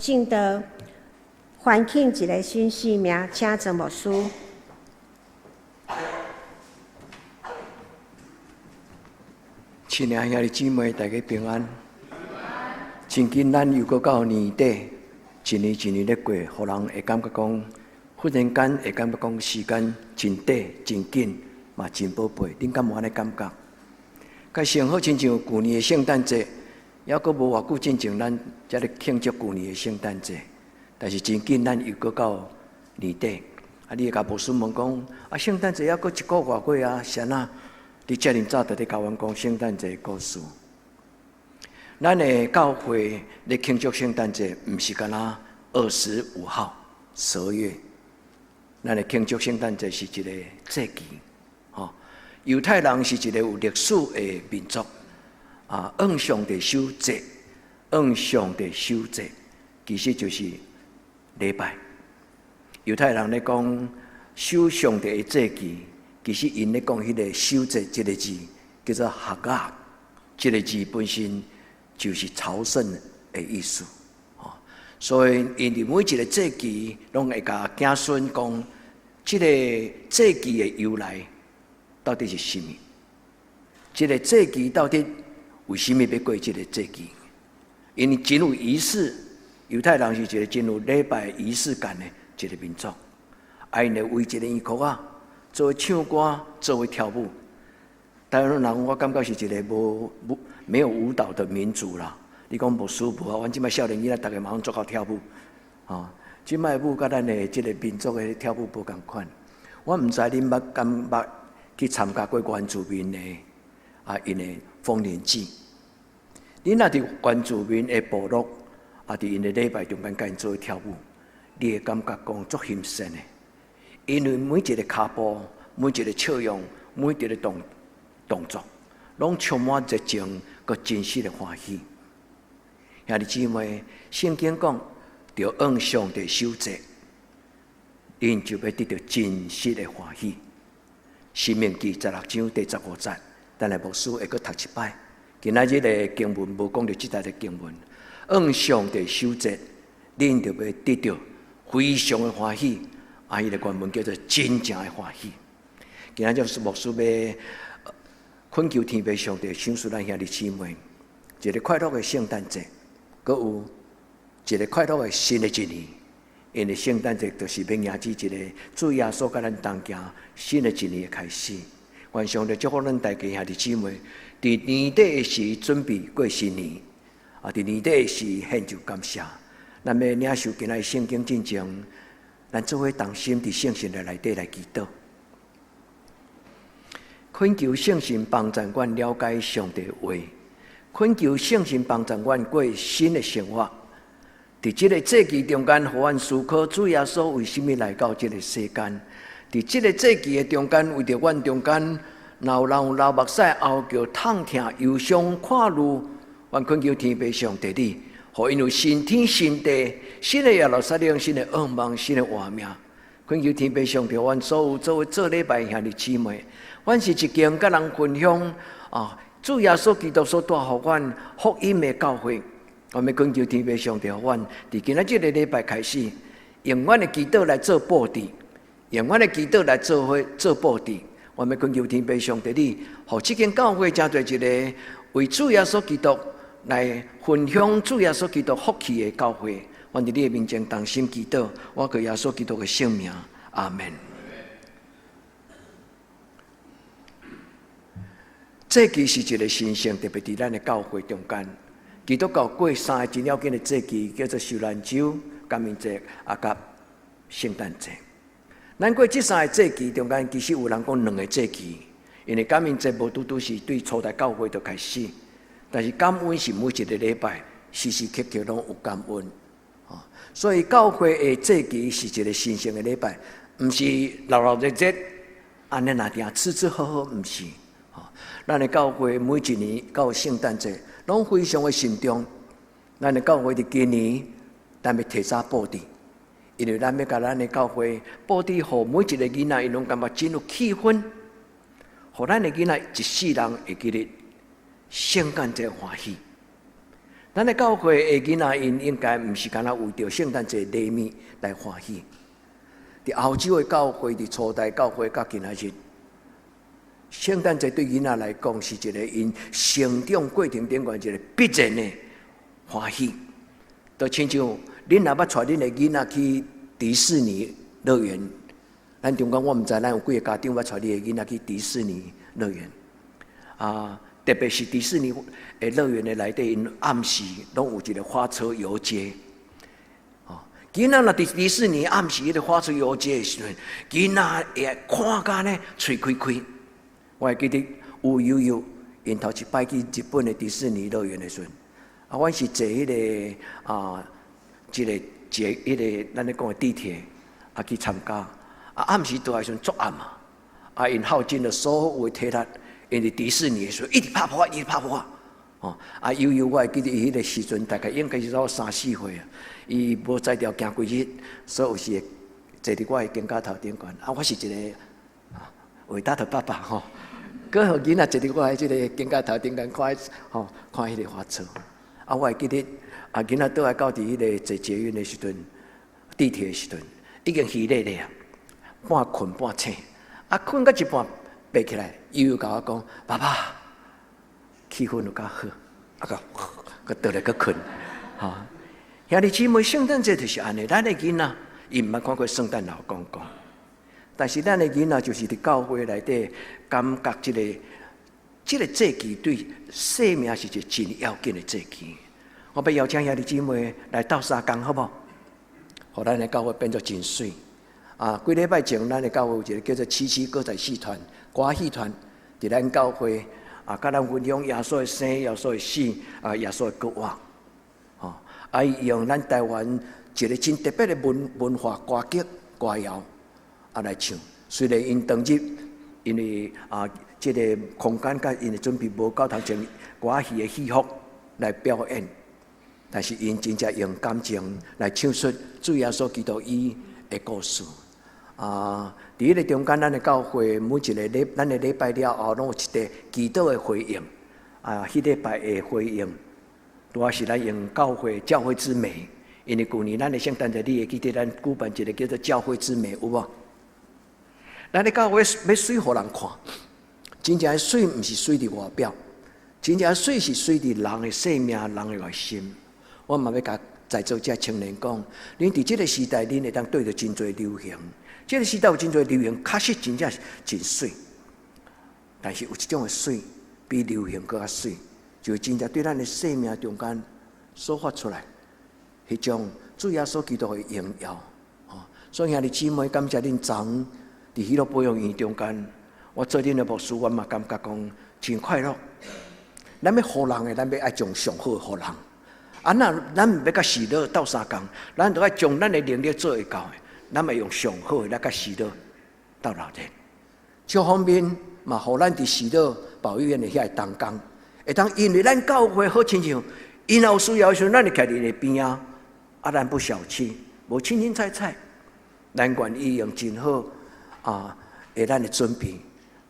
敬的环境一个讯息名，请做牧师。亲爱兄弟姊妹，大家平安。真紧，咱又搁到年底，一年一年咧过，互人会感觉讲，忽然间会感觉讲时间真短、真紧，嘛真宝贝。恁敢有安尼感觉？甲上好亲像旧年的圣诞节，还阁无偌久之前，咱才咧庆祝旧年的圣诞节。但是真紧，咱又搁到年底。你会甲牧师问讲，圣诞节还阁一个月过啊？啥呐？你遮尔早就咧教阮讲圣诞节故事。咱的教会咧庆祝圣诞节，毋是干那25号12月。咱的庆祝圣诞节是一个节期，犹太人是一个有历史的民族，往上帝守节，往上帝守节，其实就是礼拜。犹太人咧讲守上帝的节期。其实因咧讲迄个守节这个字叫做哈嘎，这个字本身就是朝圣的意思。所以因伫每一个节期，拢会甲子孙讲，这个节期的由来到底是什么？这个节期到底为什么要过这个节期？因为真有仪式，犹太人是一个真有礼拜仪式感的一个民族，因咧为一个衣裤作为唱歌，作为跳舞，台湾人我感觉是一个没有舞蹈的民族啦。你讲无师无啊？阮即摆少年囡仔，大家马上做好跳舞，即摆舞甲咱的即个民族的跳舞无共款。我毋知恁捌去参加过原住民的因的丰年祭。恁若伫原住民的部落伫因的礼拜中间甲因做跳舞，你会感觉讲足欣赏的。因为每一个脚步、每一个笑容、每一个动作，拢充满热情和真实的欢喜。兄弟姊妹，圣经讲，要往上帝守节，因就要得到真实的欢喜。申命记16章第15节，咱来牧师会阁读一摆。今仔日的经文无讲到即台的经文，往上帝守节，恁就要得到非常的欢喜。伊个原文叫做真正的欢喜。今仔就是牧师要恳求天父上帝赏赐咱兄弟姊妹一个快乐的圣诞节，阁有一个快乐的新的一年。因为圣诞节就是要迎接一个主耶稣甲咱同行新的一年的开始。愿上帝祝福咱大家兄弟姊妹，伫年底时准备过新年，伫年底时献上感谢。咱要领受今仔圣经进前。咱做伙同心伫圣神的内底来祈祷，恳求圣神帮助阮了解上帝的话，恳求圣神帮助阮过新的生活。伫这个节期中间，互阮思考主耶稣为什么来到这个世间？伫这个节期的中间，为着阮中间，若有人有流目屎、喉叫、痛痛、忧伤、看路，阮恳求天父上帝你。互因有新天新地、新的耶路撒冷、新的噩梦、新的画面，恳求天父上帝，阮所有作为做礼拜兄弟姊妹，阮是一间甲人分享主耶稣基督所带互阮福音的教会。我们恳求天父上帝，互阮伫今仔日个礼拜开始，用阮的祈祷来做布置，用阮的祈祷来做布置。我们恳求天父上帝，你互这间教会真做一个为主耶稣基督。来分享主耶稣基督福气的教会，阮伫你的面前同心祈祷，我靠耶稣基督的圣名，阿门。节期是一个神圣，特别伫咱的教会中间，基督教过3个真要紧的节期，叫做受难周、感恩节甲圣诞节。咱过这3个节期中间，其实有人讲2个节期，因为感恩节无拄拄是对初代教会就开始。但是感恩是每一个礼拜时时刻刻拢有感恩，所以教会的节期是一个神圣的礼拜，毋是热热安尼那定吃喝喝，毋是。咱的教会每一年到圣诞节，拢非常的慎重。咱的教会伫今年，咱要提早布置，因为咱要甲咱的教会布置，互每一个囡仔，因拢感觉真有气氛，互咱的囡仔一世人会记得。圣诞节欢喜，咱的教会的囡仔，因应该毋是干那为着圣诞节礼物来欢喜。伫欧洲的教会，伫初代教会到今仔日，圣诞节对囡仔来讲是一个因成长过程顶悬一个必然的欢喜。就亲像恁若捌带恁的囡仔去迪士尼乐园，咱中间我毋知咱有几个家长捌带你的囡仔去迪士尼乐园特别是迪士尼的乐园的内底，因暗时拢有一个花车游街。囡仔若伫迪士尼暗时迄个花车游街的时阵，囡仔会看甲呢嘴开开。我会记得有悠悠，因头一摆去日本的迪士尼乐园的时阵，阮是坐迄个一个坐迄个咱咧讲的地铁去参加。暗时倒来时阵足暗因耗尽了所有的体力。因伫迪士尼的时候，一直拍破，一直拍破。悠悠，我会记得伊迄个时阵，大概应该是到3、4岁啊。伊无才调行几日，所以有时坐伫我的肩胛头顶悬。我是一个伟大的爸爸吼，佮互囡仔坐伫我的即个肩胛头顶悬看迄个花车。我会记得囡仔倒来到伫迄个坐捷运的时阵，地铁的时阵，已经稀累咧半困半醒。困到一半。爬起来，悠甲我讲：“爸爸，气氛有较好，个倒来个困。”兄弟姊妹，圣诞节就是安尼，咱的囡仔伊毋捌看过圣诞老公公，但是咱的囡仔就是伫教会内底感觉即个节期对生命是一个真要紧的节期。我要邀请兄弟姊妹来斗相共，好不好？互咱的教会变作真水。几礼拜前，咱的教会有一个叫做77歌仔戏团。歌戏团伫咱教会甲咱分享耶稣的生、耶稣的死、耶稣的国活，用咱台湾一个真特别的文化歌曲、歌谣来唱。虽然因当日因为这个空间甲因的准备无够通将歌戏的戏服来表演，但是因真正用感情来唱出主耶稣基督伊的故事。伫迄个中间，咱的教会每一个咱的礼拜了后，拢有一个祈祷的回应。迄礼拜的回应，主要是咱用教会之美。因为去年咱的圣诞节，你会记得咱举办一个叫做教会之美，有无？咱的教会要水互人看，真正的水毋是水伫外表，真正的水是水伫人的生命、人的内心。我嘛要甲在座这青年讲，恁伫即个时代，恁会当对着真侪流行。这个时代有真侪流行，确实真正真水，但是有一种的水比流行更加水，就是真正对咱的生命中间所发出来，迄种主耶稣基督的荣耀。所以兄弟姊妹，感谢恁昨伫喜乐保养院中间，我做恁的牧师，我嘛感觉讲真快乐。咱要互人的，咱要爱将上好互人。那咱毋要甲喜乐斗相共，咱就爱将咱的能力做会到的。咱咪用上好的，甲喜乐斗热烈。这方面嘛，互咱伫喜乐保育院的遐同工，会当因为咱教会好亲像，因有需要的时候，咱就徛伫伊边咱不小气，无清清菜菜，咱愿意用真好咱的准备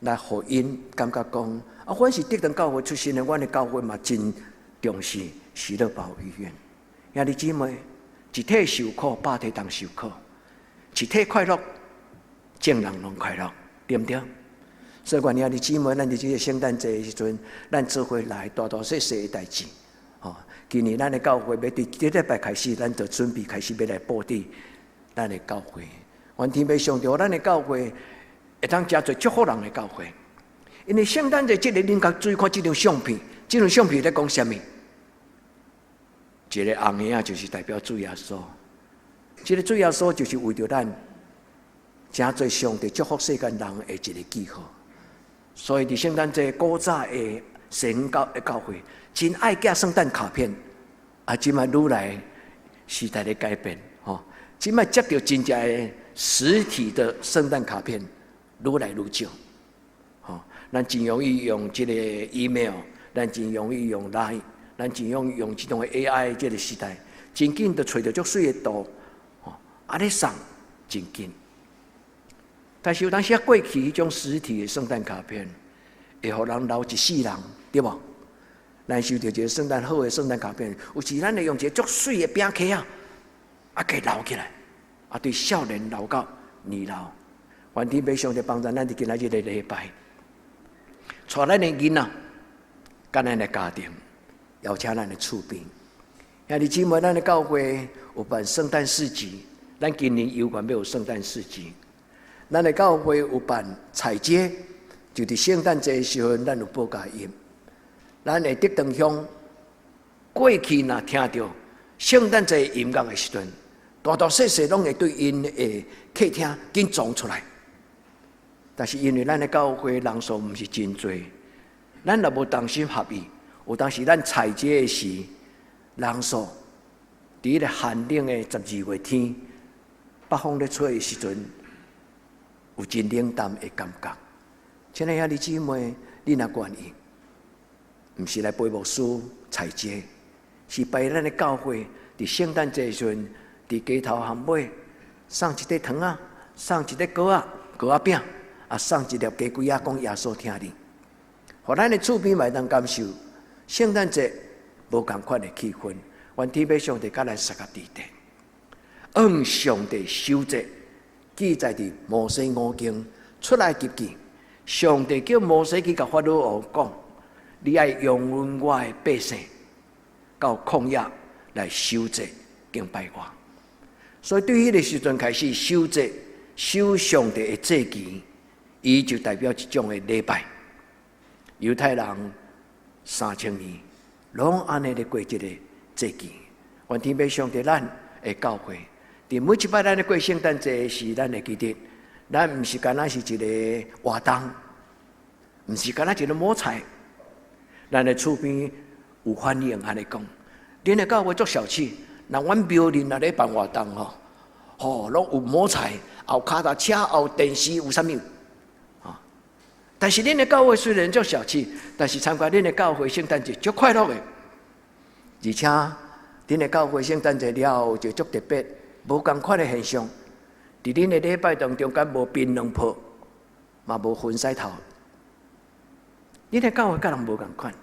来互因感觉讲，阮是德堂教会出身的，阮的教会嘛真重视喜乐保育院。兄弟姊妹，一体受苦，百体当受苦。一体快乐，众人拢快乐，对不对？所以，愿兄弟姊妹，咱伫这个圣诞节的时阵，咱做伙来大大小小的代志。今年咱的教会要伫这礼拜开始，咱就准备开始要来布置咱的教会。愿天父上帝，咱的教会会当加做祝福人的教会。因为圣诞节这个，恁甲注意看这张相片，这张相片在讲什么？一个红叶就是代表主耶稣。这个主耶稣就是为着咱，真做上帝祝福世间人的一个记号。所以伫圣诞节古早的神教的教会，真爱寄圣诞卡片。即摆愈来时代的改变，即摆接到真正的实体的圣诞卡片，愈来愈少。咱真容易用这个 email， 咱真容易用 line， 咱真容易用这种的 AI 这个时代，真紧就找到足水的图。咧送真紧，但是有当时过去迄种实体的圣诞卡片，会互人留一世人，对无？咱收到一个圣诞好的圣诞卡片，有时咱会用一个足水的饼壳给留起来，对少年留到年老。愿天父上帝帮助咱伫今仔日的礼拜，带咱的囡仔，甲咱的家庭，邀请咱的厝边。兄弟姊妹，咱的教会有办圣诞市集，咱今年有关要有圣诞市集。咱的教会有办彩节，就伫圣诞节的时候，咱有报佳音。咱会得灯香，过去若听到圣诞节音乐的时阵，大大小小拢会对因的客厅紧撞出来。但是因为咱的教会人数毋是真多，咱若无同心合意，有当时咱彩节的时，人数伫迄个寒冷的12月天，北风咧吹的时阵，有真冷淡的感觉。亲爱兄弟姊妹，你若愿意，毋是来陪牧师彩节，是陪咱的教会伫圣诞节时阵，伫街头巷尾送一块糖啊，送一块糕仔饼。送一粒鸡龟仔，讲耶稣听你，互咱的厝边嘛当感受圣诞节无同款的气氛。愿天父上帝甲咱撒个地点，按上帝守节记载伫摩西五经出来记记，上帝叫摩西去甲法老王讲：你爱用阮我的百姓到旷野来守节敬拜我。所以对迄个时阵开始守节，守上帝的节期。伊就代表一种的礼拜，犹太人3000年拢安尼咧过这个节期。愿天父上帝咱的教会，伫每一摆咱咧过圣诞节时，咱会记得，咱毋是干那是一个活动，毋是干那一个摸彩，咱的厝边有反应安尼讲，恁的教会足小气，若阮庙里若咧办活动拢有摸彩，后脚踏车，后电视，有啥物？但是恁的教会虽然足小气，但是参加恁的教会圣诞节足快乐的，而且恁的教会圣诞节了后就足特别，无同款的现象。伫恁的礼拜中间无槟榔泡，嘛无薰洗头。恁的教会甲人无同款。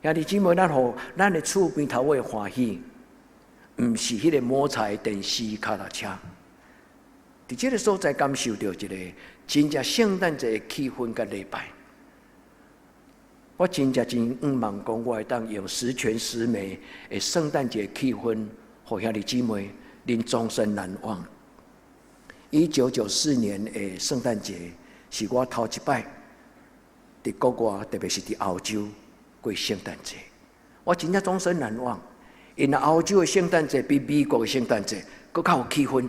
兄弟姊妹，咱的厝边头尾欢喜，毋是迄个摸彩电视脚踏车。伫这个所在感受到一个真正圣诞节的气氛甲礼拜，我真望讲，我会当用十全十美的圣诞节气氛，互兄弟姊妹恁终身难忘。1994年的圣诞节是我头一摆伫国外，特别是伫澳洲过圣诞节，我真正终身难忘。因为澳洲的圣诞节比美国的圣诞节更较有气氛。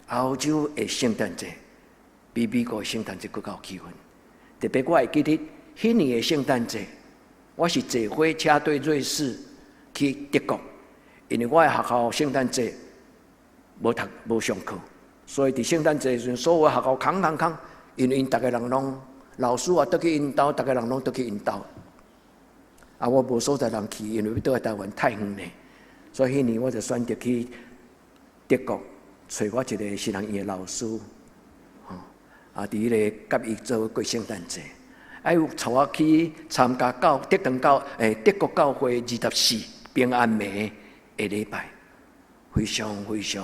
澳洲的圣诞节比美国的圣诞节更较有气氛。特别我会记得迄年的圣诞节，我是坐火车对瑞士去德国，因为我的学校圣诞节无上课，所以伫圣诞节时阵，所有的学校空，因为大家人拢老师倒去因兜，大家人拢倒去因兜。我无所在人去，因为要倒来台湾太远呢，所以迄年我就选择去德国。找我一个新人院的老师，伫迄个甲伊做过圣诞节，有带我去参加德国教会24平安暝的礼拜，非常有气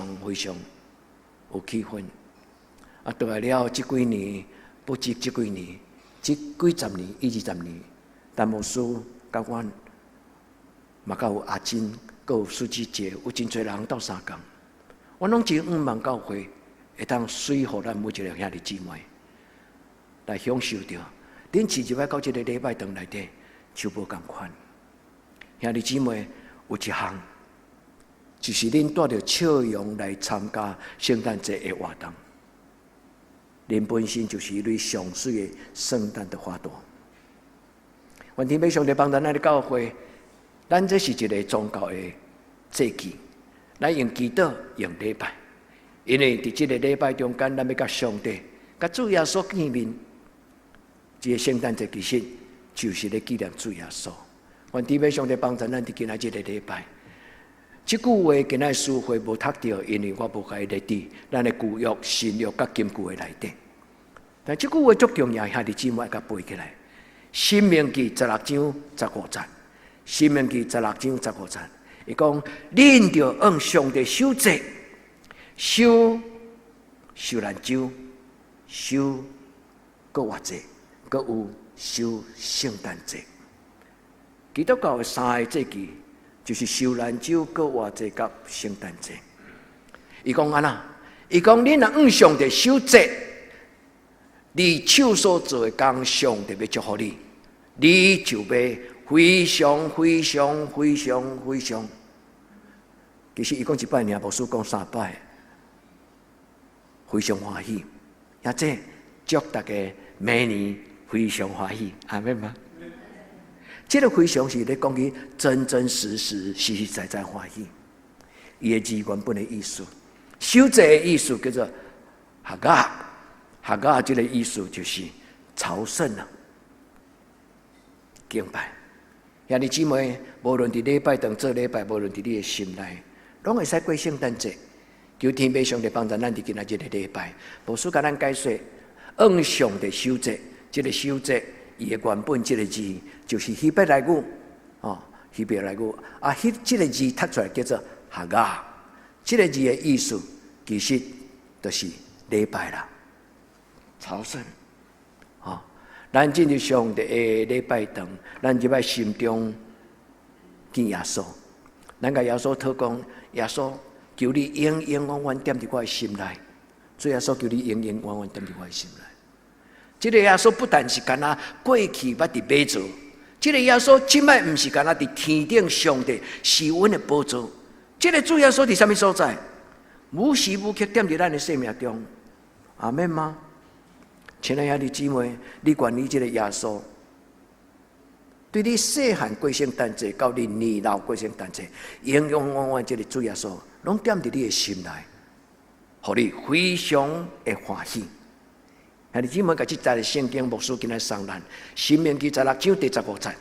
氛。倒来了这几年，不止这几年，这几十年、20年，但牧师甲阮，嘛甲有阿珍，阁有苏志杰，有真侪人斗相共。我拢真望教会会当随互咱每一个兄弟姊妹来享受着，恁市入来到这个礼拜堂内底就无同款。兄弟姊妹有一项，就是恁带着笑容来参加圣诞节的活动。恁本身就是一类上水的圣诞的花朵。愿天父上帝帮咱的教会，咱这是一个宗教的节期。咱用祈祷，用礼拜，因为伫这个礼拜中间，咱要甲上帝、甲主耶稣见面。这个圣诞节其实就是咧纪念主耶稣。愿天父上帝帮助咱伫今仔这个礼拜。这句话今仔书会无读到，因为我无甲伊列伫咱的旧约、新约甲金句的内底。但这句话足重要，兄弟姊妹甲背起来，申命记16章15节，申命记16章15节，伊讲恁着按上帝守节，守兰州，守搁活节，搁有守圣诞节。基督教的3个节期，就是守兰州、搁活节、甲圣诞节。伊讲安那？伊讲恁若按上帝守节，你手所做的工，上帝要祝福你，你就要非常非常非常非常。其实伊讲一摆尔，无输讲3摆，非常欢喜。也这祝大家明年非常欢喜，阿们吗？这个非常是咧讲起真真实实、实实在在欢喜。伊的字原本的意思，守节的意思叫做哈嘎，哈嘎这个意思就是朝圣啊，敬拜。兄弟姊妹，无论伫礼拜当做礼拜，无论伫你的心内，拢会使过圣诞节。求天父上帝帮助咱伫今仔日的礼拜，无输甲咱解说，按上帝守节，这个守节，伊的原本这个字就是希伯来语，希伯来语啊，这个字读出来叫做哈嘎，这个字的意思其实就是礼拜啦，朝圣。咱进入上帝的礼拜堂，咱就要心中见耶稣，咱甲耶稣讨讲，耶稣求你永永远远踮伫我的心内，主耶稣求你永永远远踮伫我的心内。这个耶稣不但是干那过去捌伫马座，这个耶稣即摆毋是干那伫天顶上帝是阮的宝座，这个主耶稣伫什么所在？无时无刻踮伫咱的生命中，阿们吗？亲爱的姊妹，你愿意这个耶稣，对你细汉过圣诞节，到你年老过圣诞节，永永远远这个主耶稣，拢踮伫你的心内，互你非常的欢喜。兄弟姊妹，甲即节圣经牧师今仔送咱，申命记16章第15节，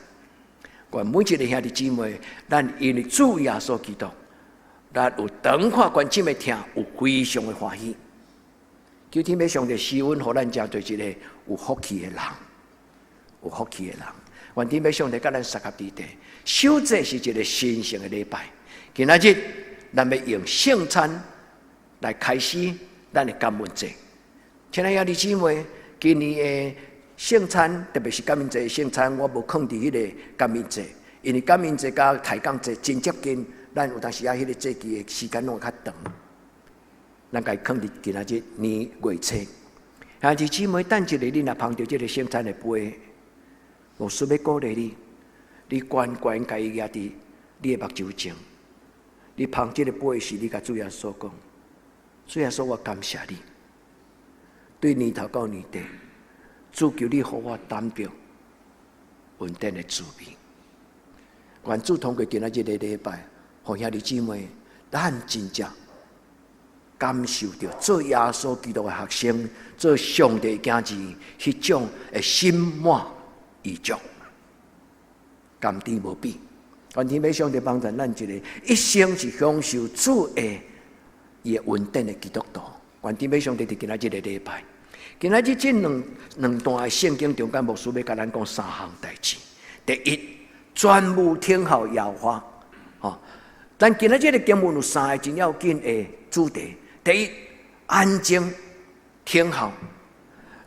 愿每一个兄弟姊妹，咱因为主耶稣基督，咱有长看关心的听，有非常的欢喜。求天父上帝施恩，互咱真做一个有福气的人，有福气的人。愿天父上帝甲咱适合伫地，守节是一个神圣的礼拜。今仔日，咱要用圣餐来开始咱的感恩节。亲爱的兄弟姊妹，今年的圣餐，特别是感恩节的圣餐，我无放伫迄个感恩节，因为感恩节甲开工节真接近，咱有当时啊，迄个节期的时间拢较长。咱该放伫今仔日年月初，兄弟姊妹，等一下你若碰到这个圣餐的杯，牧师要鼓励你，你关关家己压伫你的目睭前，你碰这个杯时，你甲主耶稣讲，主耶稣，我感谢你，对年头到年底，主求你互我担着稳定的滋味。愿主通过今仔日的礼拜，互兄弟姊妹，咱真正感受到做耶稣基督的学生，做上帝的子民，迄种的心满意足，甘甜无比。愿天父上帝帮助咱一个一生是享受主的伊的稳定的基督徒。愿天父上帝伫今仔日的礼拜，今仔日这两段的圣经中间，牧师要甲咱讲3项代志。第一，专务听候耶和华。咱今仔日的经文有3个真要紧的主题。第一，安静听候。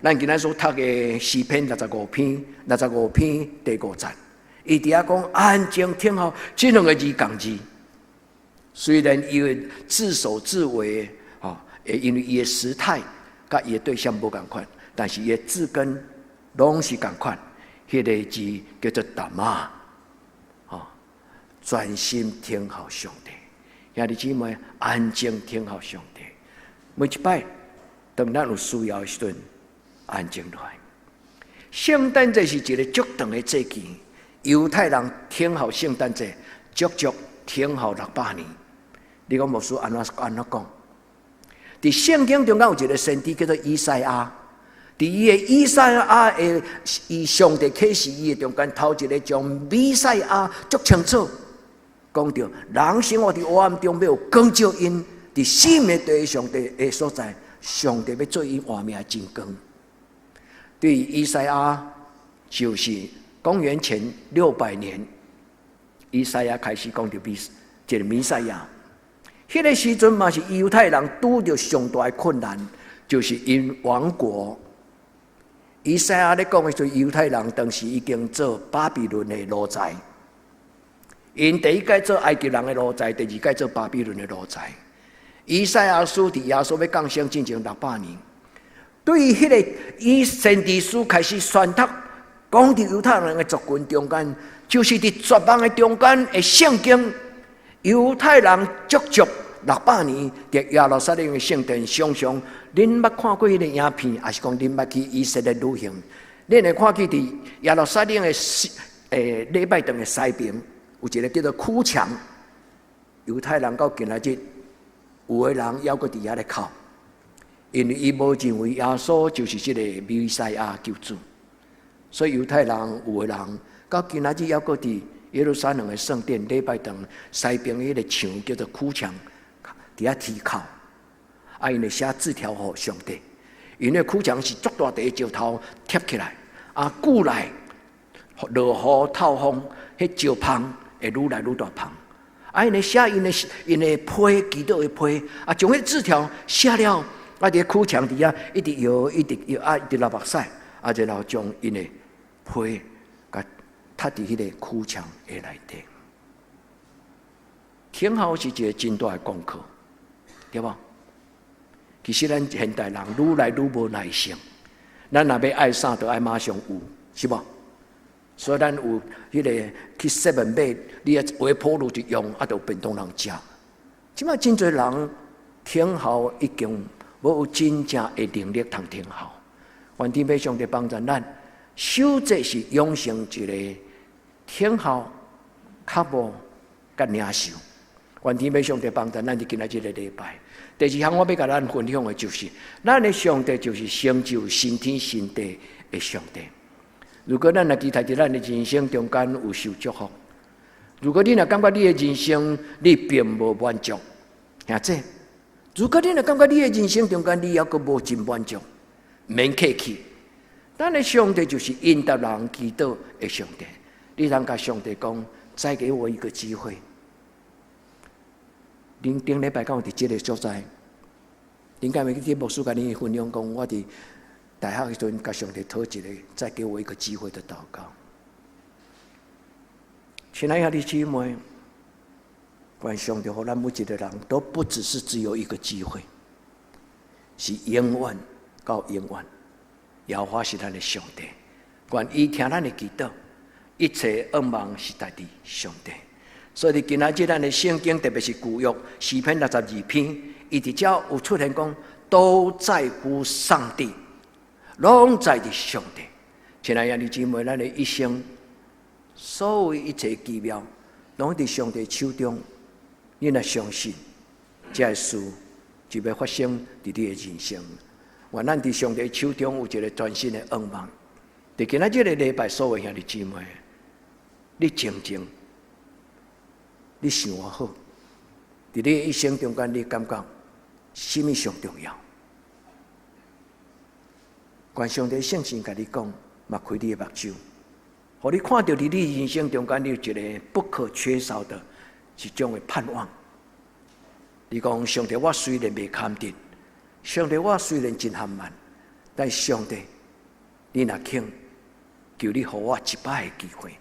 咱今仔所读的诗篇65篇第5节，伊伫遐讲安静听候，这两个字共字。虽然伊的自首自为，因为伊的时态甲伊的对象无共款，但是伊的字根拢是共款。迄个字叫做达玛，专心听候上帝。兄弟姊妹，安静听候上帝。每一摆，当咱有需要的时阵，安静落来。圣诞节是一个足长的节期，犹太人听候圣诞节，足听候600年。你讲牧师安怎讲？伫圣经中间有一个先知叫做以赛亚，伫伊的以赛亚的以上帝启示伊的中间，头一个将以赛亚足清楚讲到，人生活伫黑暗中要有光照因。伫死命对上帝的所在，上帝要做伊活命真光。对以赛亚就是公元前600年，以赛亚开始讲到这个弥赛亚。迄个时阵嘛是犹太人拄着上大的困难，就是因亡国。以赛亚咧讲的时候，犹太人当时已经做巴比伦的奴才。因第一届做埃及人的奴才，第二届做巴比伦的奴才。以赛亚书伫耶稣要降生进前600年，对于迄个以先知书开始宣读，讲伫犹太人的族群中间，就是伫绝望的中间的圣经。犹太人足足600年，伫耶路撒冷的圣殿，常常恁捌看过迄个影片，还是讲恁捌去以色列旅行？恁会看见伫耶路撒冷的礼拜堂的西边，有一个叫做哭墙。犹太人到今仔日，有的人还阁伫遐咧哭，因为伊无认为耶稣就是这个弥赛亚救主，所以犹太人有的人到今仔日还阁伫耶路撒冷的圣殿礼拜堂西边迄个墙叫做哭墙，伫遐啼哭，因会写字条给上帝。因为哭墙是足大地石头贴起来，久来落雨透风，迄石棚会愈来愈大棚。因会写因的批祈祷的批，将迄字条写了，伫哭墙底下一直摇，一直摇，一直流目屎，然后将因的批。他伫迄个哭墙的内底，听候是一个真大的功课，对吧？其实咱现代人愈来愈无耐性，咱若要爱啥，就爱马上有，是无？所以咱有迄个去7买，你啊微波炉就用，就便当人食。即摆真侪人听候已经无有真正的能力通听候。愿天父上帝帮助咱，守节是养成一个。听候较无甲领受，愿天父上帝帮助咱伫今仔日个礼拜。第二项我要甲咱分享的就是，咱的上帝就是成就新天新地的上帝。如果咱若期待伫咱的人生中间有受祝福，如果你若感觉你的人生你并无满足，兄弟，如果你若感觉你的人生中间你还阁无真满足，免客气。咱的上帝就是引导人祈祷的上帝。你通甲上帝讲，再给我一个机会。恁顶礼拜敢有伫这个所在？恁敢会去牧师甲恁分享讲，我伫大学的时阵甲上帝讨一个，再给我一个机会的祷告。亲爱的弟兄姊妹，愿上帝互咱每一个人都不只有一个机会，是永远到永远。耶和华是咱的上帝，愿伊听咱的祈祷。一切愿望是在伫上帝，所以今仔日咱的圣经，特别是旧约诗篇62篇，伊伫遮有出现讲，都在乎上帝，拢在伫上帝。亲爱的弟兄姊妹，咱的一生，所有一切奇妙，拢伫上帝手中。你若相信，这事就要发生伫你的人生。愿咱伫上帝手中有一个全新的愿望。伫今仔日个礼拜，所有兄弟姊妹。你静静，你想好，伫你的一生中间，你感觉什么上重要？愿上帝圣神甲你讲，擘开你的目睭，互你看到伫你人生中间，你有一个不可缺少的一种的盼望。你讲，上帝，我虽然未看见，上帝，我虽然真含慢，但上帝，你若肯，求你互我一摆的机会。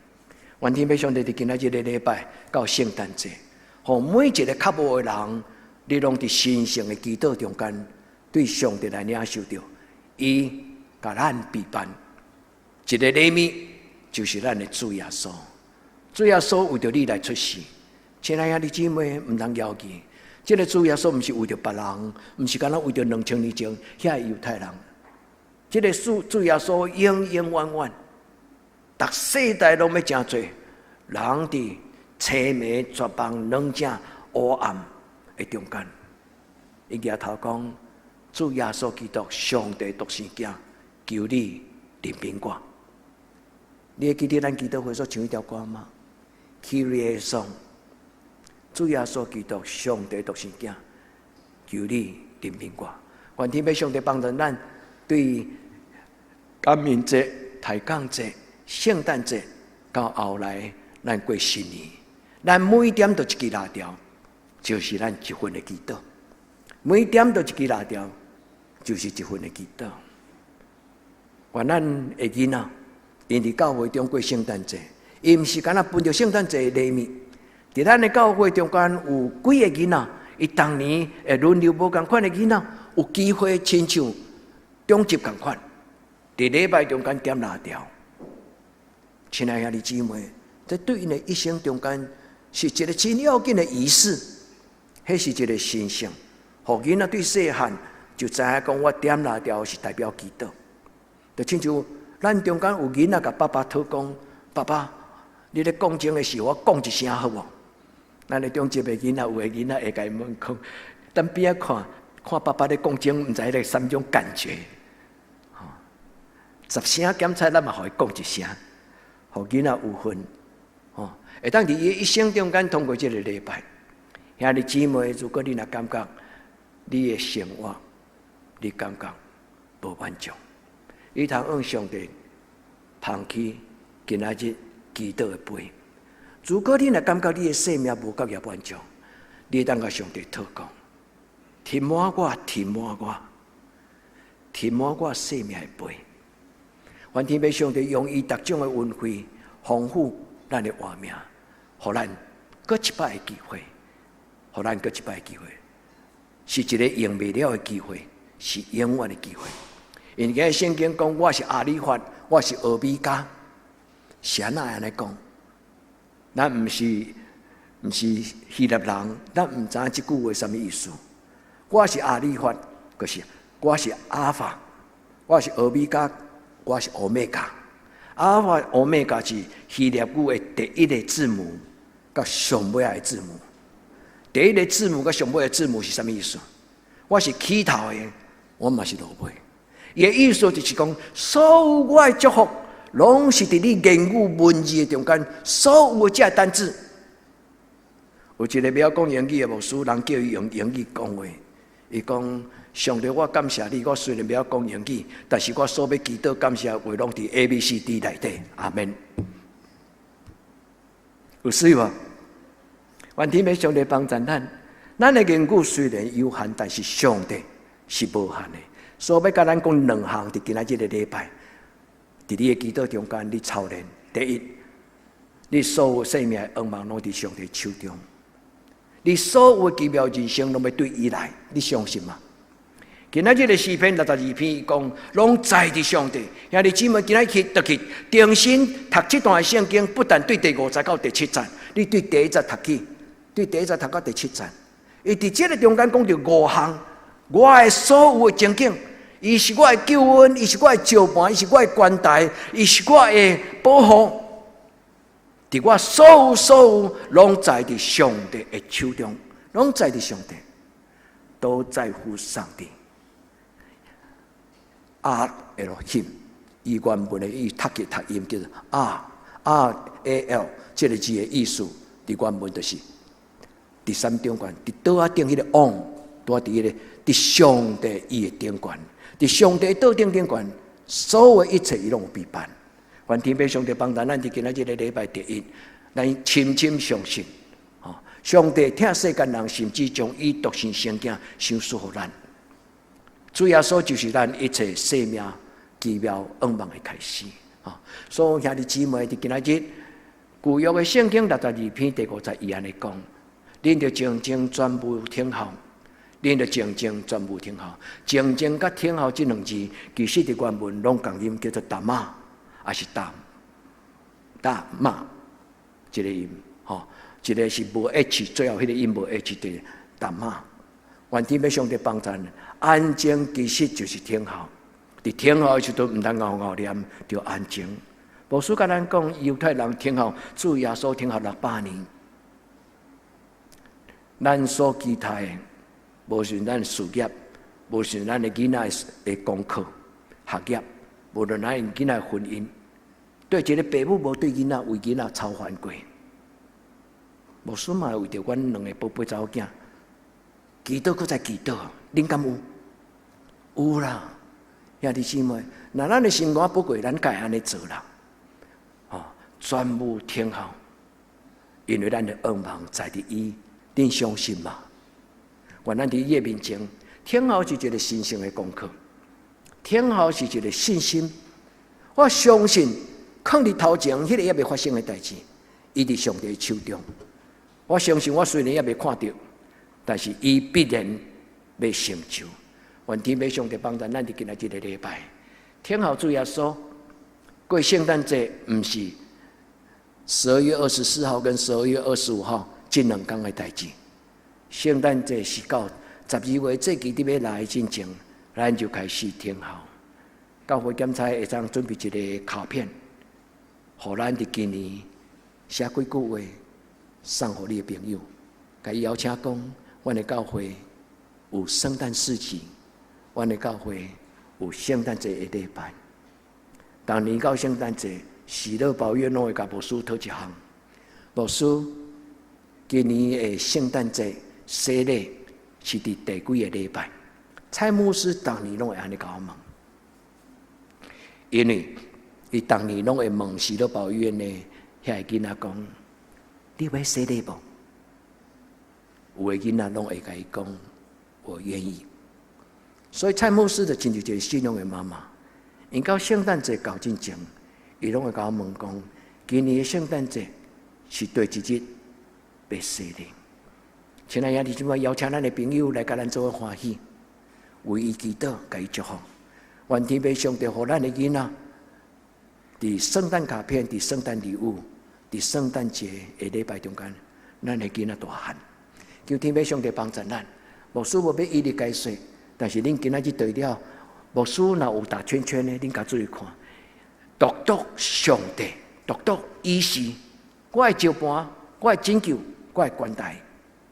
愿天父上帝伫今仔日个礼拜到圣诞节，互每一个较无的人，你拢伫神圣的祈祷中间，对上帝来领受到，伊甲咱陪伴。一个礼物就是咱的主耶稣，主耶稣为着你来出世。亲爱的姊妹，毋通犹豫，这个主耶稣毋是为着别人，毋是干那为着2000年前遐犹太人。这个主耶稣永永远远。逐世代拢要真多人伫凄迷、绝望、冷静、黑暗的中间，伊举头讲：主耶稣基督，上帝独生子，求你怜悯我。你会记得咱基督会所唱一条歌吗 ？Kyrie Song， 主耶稣基督，上帝独生子，求你怜悯我。愿天父上帝帮助咱，对感恩节、抬杠节。圣诞节到后来，咱过新年，咱每点都一支蜡条，就是咱一份的祈祷。每点都一支蜡条，就是一份的祈祷。愿咱的囡仔，因伫教会中过圣诞节，伊毋是干那分着圣诞节的礼物。伫咱的教会中间有几个囡仔，伊当年会轮流无共款的囡仔，有机会亲像中集共款，伫礼拜中间点蜡条。亲爱兄弟姊妹，这对因的一生中间是一个真要紧的仪式，迄是一个神圣。互囡仔对细汉就知影讲，我点蜡条是代表祈祷。就亲像咱中间有囡仔甲爸爸讨讲，爸爸，你咧讲经的时候，我讲一声好无？咱咧中集的囡仔，有的囡仔会甲伊问讲，等边仔看爸爸咧讲经，毋知迄个三种感觉。10声检查，咱嘛互伊讲一声。互囡仔有份，会当伫伊一生中间通过这个礼拜。兄弟姊妹，如果你若感觉你的生活，你感觉无满足，你通向上帝捧起今仔日祈祷的杯。如果你若感觉你的生命无够也满足，你当甲上帝祷告，填满我，填满我，填满我生命的杯。愿天父上帝用伊各种的恩惠丰富咱的活命，互咱搁一摆的机会，互咱搁一摆的机会，是一个用未了的机会，是永远的机会。因为圣经讲，我是阿里法，我是俄米加，是安那安尼讲？咱毋是希腊人，咱毋知影即句话什么意思。我是阿里法，就是我是阿法，我是俄米加。我是欧米伽，阿尔法、欧米伽是希腊语的第一个字母，甲上尾的字母。第一个字母甲上尾的字母是什么意思？我是起头的，我嘛是落尾。伊的意思就是讲，所有我的祝福，拢是伫你言语文字的中间，所有的这单字。有一个不晓讲英语的牧师，人叫伊用英语讲话，伊讲。上帝，我感谢你。我虽然不晓讲英语，但是我所要祈祷感谢话，拢伫 ABCD 内底。阿门。有水无？愿天父上帝帮助咱。咱的言语虽然有限，但是上帝是无限的。所以要甲咱讲两项，伫今仔日的礼拜，伫你的祈祷中间，你操练。第一，你所有生命的愿望拢伫上帝手中。你所有的奇妙人生拢要对伊来，你相信吗？今仔日的诗篇62篇，伊讲拢在伫上帝。兄弟姊妹，今仔去倒去重新读这段圣经，不但对第5节到第7节，你对第1节读起，对第1节读到第7节，伊伫这个中间讲到5项，我的所有的情景，伊是我的救恩，伊是我的照盘，伊是我的关怀，伊是我的保护。伫我所有拢在伫上帝的手中，拢在伫上帝，都在乎上帝。R-L-Him， 伊原本的伊读音叫做 R-R-A-L， 这个字的意思，伫原本就是第3中间，伫倒啊顶迄个 on， 倒伫迄个伫上帝伊的顶悬，伫上帝倒顶悬，所有一切伊拢有必办。愿天父上帝帮咱，咱伫今仔日的礼拜第1，咱深深相信，上帝疼世间人，甚至将伊独生圣囝赏赐予咱。主耶稣就是咱一切生命奇妙愿望的开始。所以兄弟姊妹，伫今仔日旧约的圣经62篇第5节，伊安尼讲：恁着静静全部听候，恁着静静全部听候。静静甲听候这两字，其实伫原文拢共音叫做达玛，还是达玛一个音，一个是无 H， 最后迄个音无 H 的达玛。愿天父上帝帮助，安静其实就是听候。伫听候的时候，毋通嗷嗷念，就安静。牧师甲咱讲，犹太人听候，主耶稣听候600年。咱所期待的，无论咱事业，无论咱的囡仔的功课、学业，无论咱囡仔婚姻，对一个父母无对囡仔为囡仔操烦过。牧师嘛为着阮两个宝贝查某囝。祈祷，搁再祈祷，恁敢有？有啦，兄弟姊妹，那咱的生活不过咱该安尼做啦。全部听候，因为咱的愿望在伫伊，恁相信吗？愿咱伫伊的面前，听候是一个神圣的功课，听候是一个信心。我相信，放伫头前，迄个也未发生的代志，伊伫上帝手中。我相信，我虽然也未看到，但是伊必然要成就。愿天父上帝帮助咱伫今仔日个礼拜，听候主耶稣。过圣诞节毋是12月24号跟12月25号这2天的代志，圣诞节是到12月这期伫要来之前，咱就开始听候。教会检查会当准备一个卡片，互咱伫今年写几句话送互你的朋友，甲伊邀请讲，阮的教会有圣诞市集，阮的教会有圣诞节的礼拜。当年到圣诞节，喜乐保院拢会甲牧师讨一项。牧师，今年的圣诞节洗礼是伫第几个礼拜？蔡牧师当年拢会安尼甲我问，因为伊当年拢会问喜乐保院的遐个囡仔讲：你要洗礼无？有个囡仔拢会甲伊讲：我愿意。所以蔡牧师就亲像一个信仰的妈妈。因到圣诞节到之前，伊拢会甲我问讲：今年的圣诞节是对一日要洗礼。亲爱兄弟姊妹，邀请咱的朋友来甲咱做伙欢喜，为伊祈祷，甲伊祝福。愿天父上帝互咱的囡仔，伫圣诞卡片、伫圣诞礼物、伫圣诞节的礼拜中间，咱的囡仔大汉。求天父上帝帮助咱。牧师无要一日解说，但是恁今仔日对了。牧师若有大圈圈的，恁甲注意看。独独上帝，独独伊是我的招盘，我的拯救，我的关台。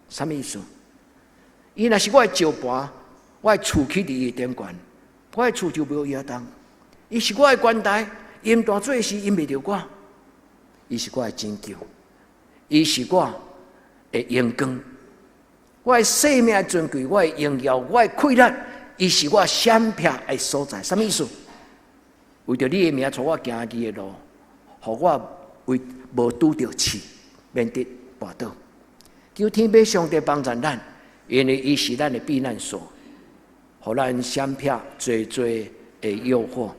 什么意思？伊若是我的招盘，我的厝起伫伊的顶悬，我的厝就无伊当。伊是我的关台，淹大水时淹袂着我。伊是我的拯救，伊是我的阳光，我的生命尊贵，我的荣耀，我的快乐。伊是我闪避的所在，什么意思？为着你的名，带我行去的路，互我为无拄着刺，免得跋倒。求天父上帝帮助咱，因为伊是咱的避难所，互咱闪避最最的诱惑，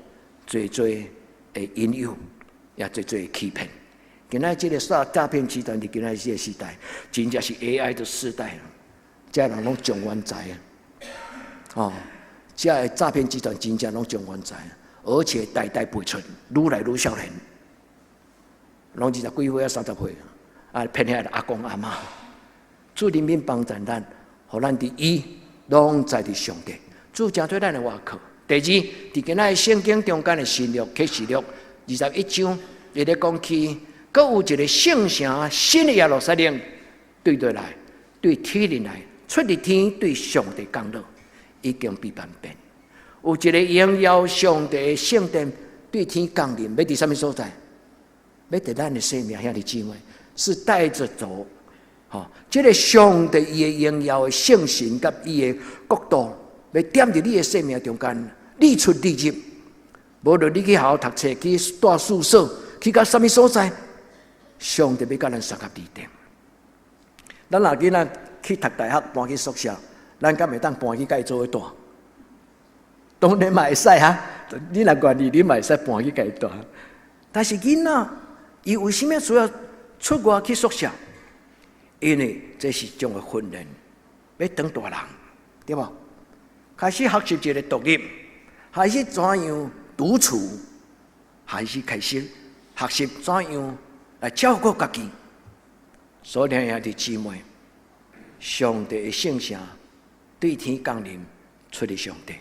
最最的引诱，也最最的欺骗。今仔这个诈骗集团伫今仔这个时代，真正是 AI 的时代了，这人拢上冤财啊！哦，这个诈骗集团真正拢上冤财，而且代代辈出，愈来愈少年，拢20几岁啊30岁啊，骗遐个阿公阿嬷。主人民帮助咱，互咱伫伊拢在伫上帝。主正对咱的话课。第二，伫今仔圣经中间的新约启示录21章，伊咧讲起，阁有一个圣城新的耶路撒冷对来，对天人来，出伫天对上帝降落。已经被万变，有一个荣耀上帝的圣殿对天降临，要伫什么所在？要伫咱的生命兄弟姊妹，是带着走，这个上帝伊的荣耀的圣神甲伊的国度，要点伫你的生命中间，你出你入。无论你去学校读册，去住宿舍，去到什么所在，上帝要甲咱三合地点。咱若囡仔去读大学，搬去宿舍。咱敢会当搬去甲伊做伙住？当然嘛会使哈！你若愿意，你嘛会使搬去甲伊住。但是囡仔，伊为什么需要出外去宿舍？因为这是种的训练，要当大人，对无？开始学习一个独立，开始怎样独处，开始学习怎样来照顾家己。所以兄弟姊妹，上帝的圣城。对天降临，出嚟上帝，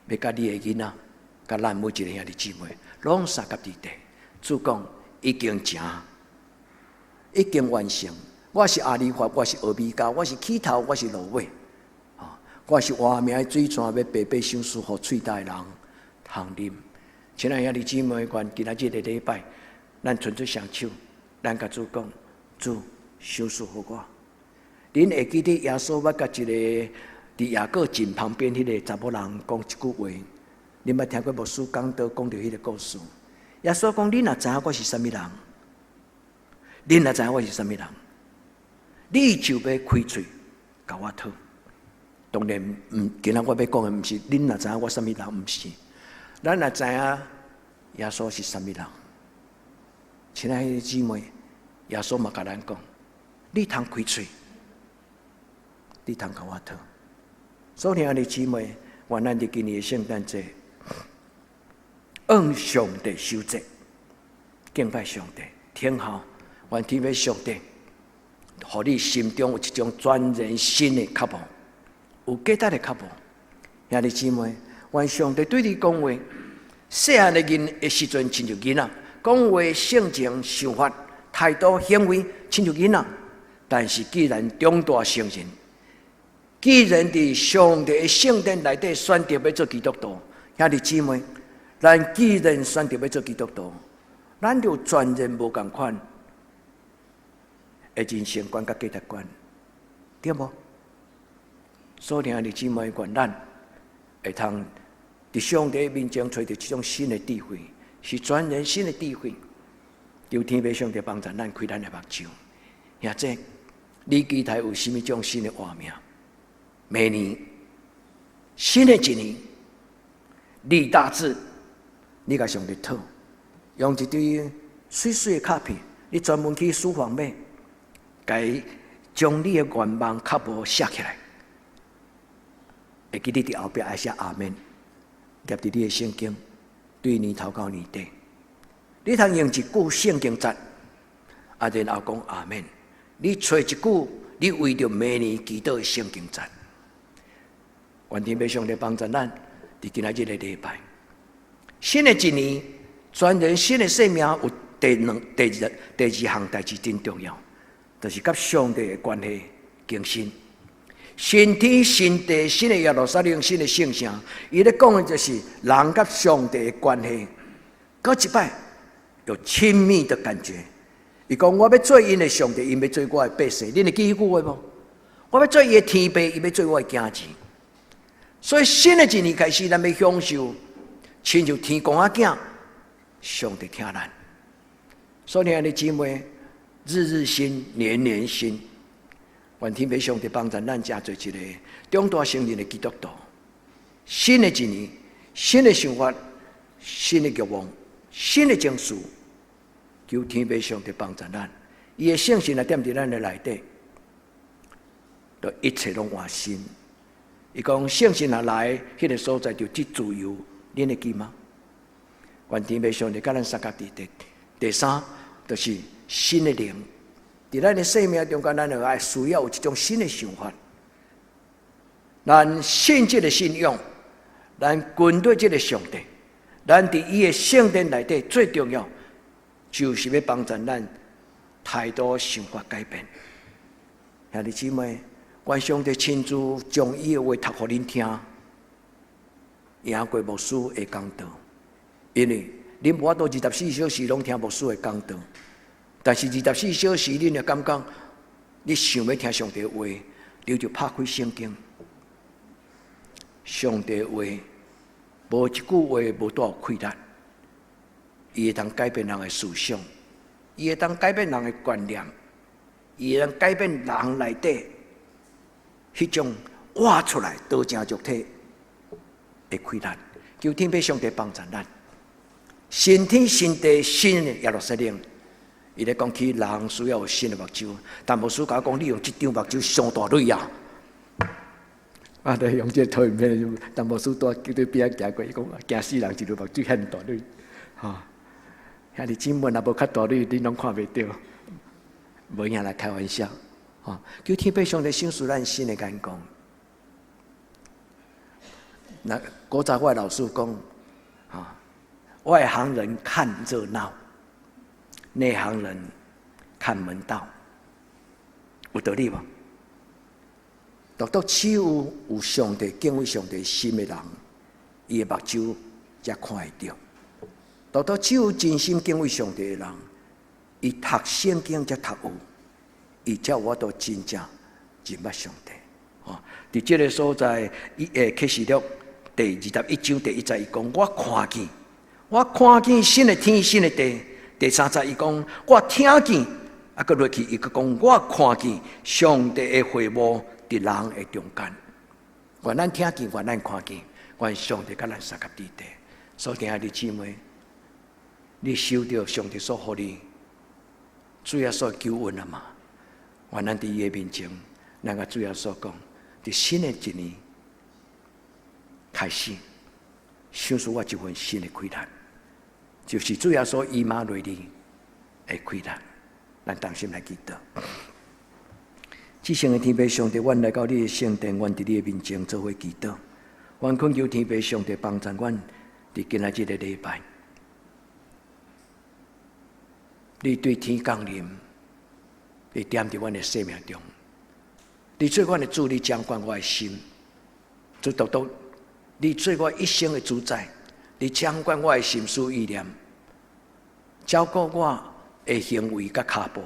要甲你的囡仔，甲咱每一个兄弟姊妹，拢三合地地。主讲已经成，已经完成。我是阿里法，我是俄米伽，我是起头，我是落尾。我是活命的水泉，要白白相输，互喙大人通啉。亲爱兄弟姊妹，愿今仔日的礼拜，咱伸出双手，咱甲主讲，主相输互我。恁会记得耶稣捌甲一个？伫雅各井旁边，迄个查某人讲一句话，你捌听过牧师讲到迄个故事？耶稣讲：你若知影我是啥物人，恁若知影我是啥物人，你就要开嘴甲我讨。当然，今仔我要讲的毋是恁若知影我啥物人，毋是。咱若知影耶稣是啥物人，亲爱的姊妹，耶稣嘛甲咱讲：你通开嘴，你通甲我讨。所以，爱的姊妹，愿咱伫今年的圣诞节，向上帝守节，敬拜上帝，听候，愿天父上帝，互你心中有一种全然新的渴慕，有价值的渴慕。兄弟姊妹，愿上帝对你讲话，细汉的人的时阵亲像囡仔，讲话性情、想法、态度、行为亲像囡仔，但是既然长大成人，既然伫上帝的圣殿内底选择要做基督徒，兄弟姊妹，咱既然选择要做基督徒，咱就全然无共款的人生观甲价值观，对无？所以兄弟姊妹，愿咱会通伫上帝面前找到这种新的智慧，是全然新的智慧。求天父上帝帮助咱开咱的目睭，兄弟，你期待有甚物种新的画面？明年，新的一年，立大志，你甲上帝讨，用一堆水水的卡片，你专门去书房买，该将你的愿望卡无写起来，会记你伫后壁爱写阿门，夹伫你的圣经，对年头到年底，你通用一句圣经节，然后讲阿门。你找一句，你为着明年祈祷的圣经节。愿天父上帝帮助咱，伫今仔日的礼拜，新的一年，全人新的生命有第二项代志真重要，就是甲上帝的关系更新。新天新地，新的耶路撒冷，新的圣城，伊咧讲的就是人甲上帝的关系，搁一摆有亲密的感觉。伊讲我要做因的上帝，伊要做我的百姓，恁会记迄句话无？我要做伊的天父，伊要做我的囝子。所以新的一年开始，咱要享受，亲像天公仔囝，上帝听咱。所以，兄弟姊妹，日日新，年年新。愿天父上帝帮助咱加做一个长大成人的基督徒。新的一年，新的想法，新的愿望，新的情绪，求天父上帝帮助咱。伊的圣神啊，踮伫咱的内底，就一切拢换新。伊讲圣神啊来，迄个所在就即自由，恁会记吗？愿天父上帝甲咱三角第三，就是新的灵。伫咱的生命中间，咱就爱需要有一种新的想法。咱信这个信仰，咱跟对这个上帝，咱伫伊的圣殿内底最重要，就是要帮助咱态度想法改变。兄弟姊妹，愿上帝亲自将伊的话读互恁听，赢过牧师的讲道，因为恁无法度24小时拢听牧师的讲道。但是24小时，恁就感觉你想要听上帝的话，你就拍开圣经。上帝的话，无一句话无多少困难，伊会当改变人的思想，伊会当改变人的观念，伊会当改变人内底迄种挖出来多正肉体的困难。求天父上帝帮助咱，新天新地新的耶路撒冷。伊咧讲起人需要有新的目睭，但牧师甲我讲，你用这张目睭上大蕊啊！啊，对，用这投影片，但牧师在叫对边行过，伊讲惊死人，一张目睭遐大蕊，哈！遐你姊妹若无较大蕊，你拢看袂到，无影来开玩笑，哈！叫天父上帝赏赐咱新的眼光。那古早我的老师讲，啊，外行人看热闹。内行人看门道，有道理无？独只有上帝敬畏上帝心的人，伊的目睭才看会到。独只有真心敬畏上帝的人，伊读圣经才读有，伊才有法度真正认捌上帝。伫这个所在，启示录第21章第1节，伊讲：我看见新的天新的地。第3节伊讲，我听见搁落去，伊搁讲我看见上帝的会幕伫人的中间。愿咱听见，愿咱看见，愿上帝甲咱三甲伫地。所以亲爱的姊妹，你收到上帝所予你主耶稣救恩了嘛？愿咱伫伊的面前，咱甲主耶稣讲，伫新的一年开始，享受我一份新的开展，就是主耶稣以马内利的开展。咱同心来祈祷。至圣的天父上帝，阮来到你的圣殿，阮伫你的面前做伙祈祷。阮恳求天父上帝帮助阮伫今仔日的礼拜，你对天降临，你踮伫阮的生命中，你做阮的主，你掌管我的心，主独独，你做我一生的主宰，你掌管我的心思意念，照顾我的行为甲脚步。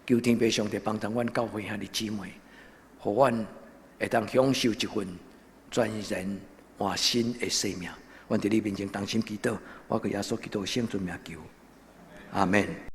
求天父上帝帮助阮教会兄弟姊妹，互阮会当享受一份全然换新的生命。阮伫你面前同心祈祷，我给耶稣基督圣尊名求，阿门。